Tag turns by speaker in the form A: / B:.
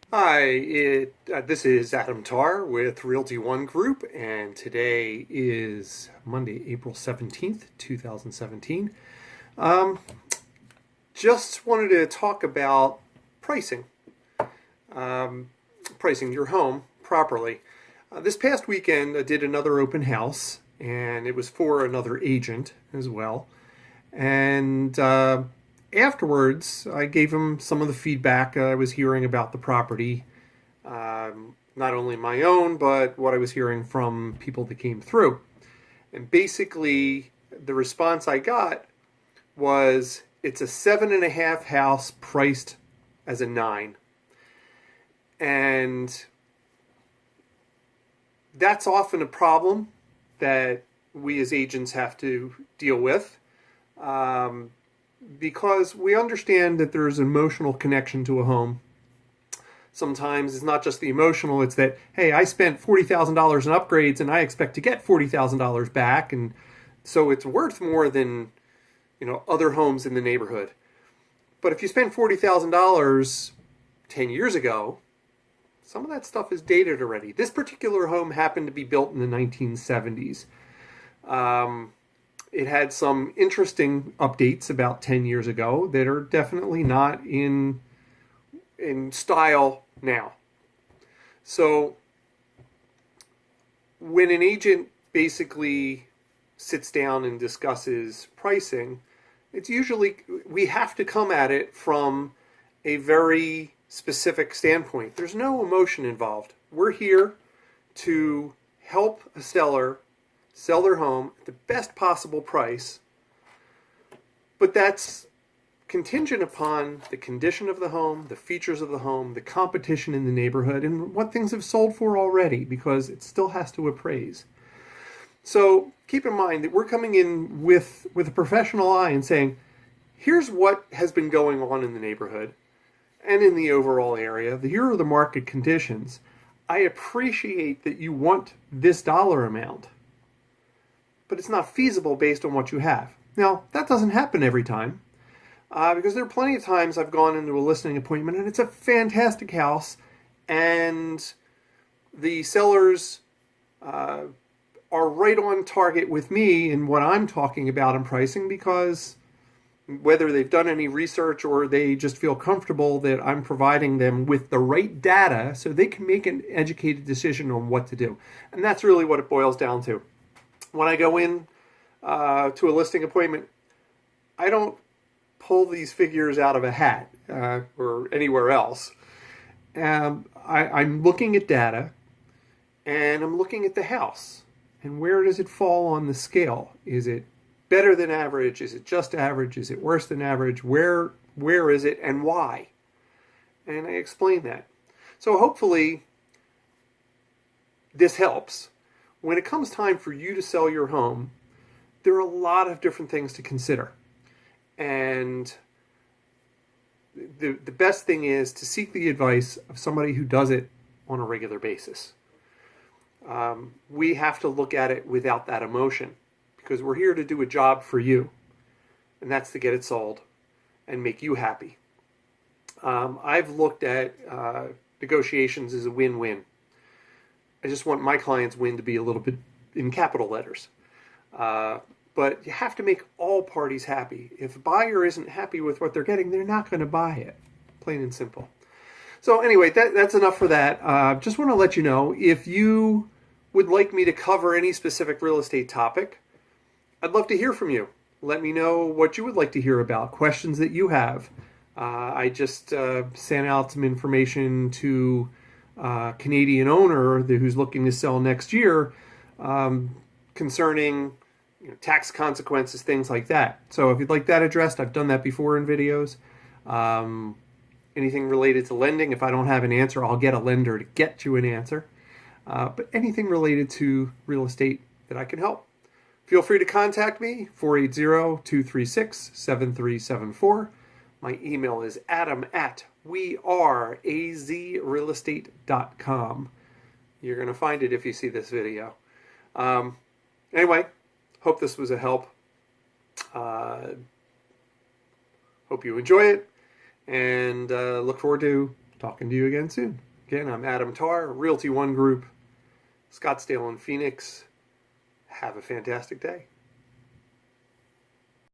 A: Hi, this is Adam Tarr with Realty One Group, and today is Monday, April 17th, 2017. Um, just wanted to talk about pricing, um, pricing your home properly. This past weekend, I did another open house, and it was for another agent as well. And afterwards, I gave him some of the feedback I was hearing about the property, not only my own, but what I was hearing from people that came through. And basically, the response I got was it's a 7.5 house priced as a 9. And that's often a problem that we as agents have to deal with. Because we understand that there's an emotional connection to a home. Sometimes it's not just the emotional, it's that, hey, I spent $40,000 in upgrades and I expect to get $40,000 back. And so it's worth more than, other homes in the neighborhood. But if you spent $40,000 10 years ago, some of that stuff is dated already. This particular home happened to be built in the 1970s. It had some interesting updates about 10 years ago that are definitely not in style now. So when an agent basically sits down and discusses pricing, it's usually, we have to come at it from a very specific standpoint. There's no emotion involved. We're here to help a seller sell their home at the best possible price, but that's contingent upon the condition of the home, the features of the home, the competition in the neighborhood, and what things have sold for already, because it still has to appraise. So keep in mind that we're coming in with a professional eye and saying, here's what has been going on in the neighborhood and in the overall area. Here are the market conditions. I appreciate that you want this dollar amount, but it's not feasible based on what you have. Now, that doesn't happen every time, because there are plenty of times I've gone into a listing appointment and it's a fantastic house, and the sellers are right on target with me in what I'm talking about in pricing, because whether they've done any research or they just feel comfortable that I'm providing them with the right data so they can make an educated decision on what to do. And that's really what it boils down to. When I go in to a listing appointment, I don't pull these figures out of a hat or anywhere else. I'm looking at data, and I'm looking at the house. And where does it fall on the scale? Is it better than average? Is it just average? Is it worse than average? Where is it and why? And I explain that. So hopefully this helps. When it comes time for you to sell your home, there are a lot of different things to consider. And the best thing is to seek the advice of somebody who does it on a regular basis. We have to look at it without that emotion, because we're here to do a job for you, and that's to get it sold and make you happy. I've looked at negotiations as a win-win. I just want my client's win to be a little bit in capital letters. But you have to make all parties happy. If a buyer isn't happy with what they're getting, they're not going to buy it. Plain and simple. So anyway, that's enough for that. Just want to let you know, if you would like me to cover any specific real estate topic, I'd love to hear from you. Let me know what you would like to hear about, questions that you have. I just sent out some information to a Canadian owner who's looking to sell next year concerning tax consequences, things like that. So if you'd like that addressed, I've done that before in videos. Anything related to lending, if I don't have an answer, I'll get a lender to get you an answer. But anything related to real estate that I can help, feel free to contact me, 480-236-7374. My email is adam@weareazrealestate.com. You're going to find it if you see this video. Anyway, hope this was a help. Hope you enjoy it, and look forward to Talking to you again soon. Again, I'm Adam Tarr, Realty One Group, Scottsdale and Phoenix. Have a fantastic day.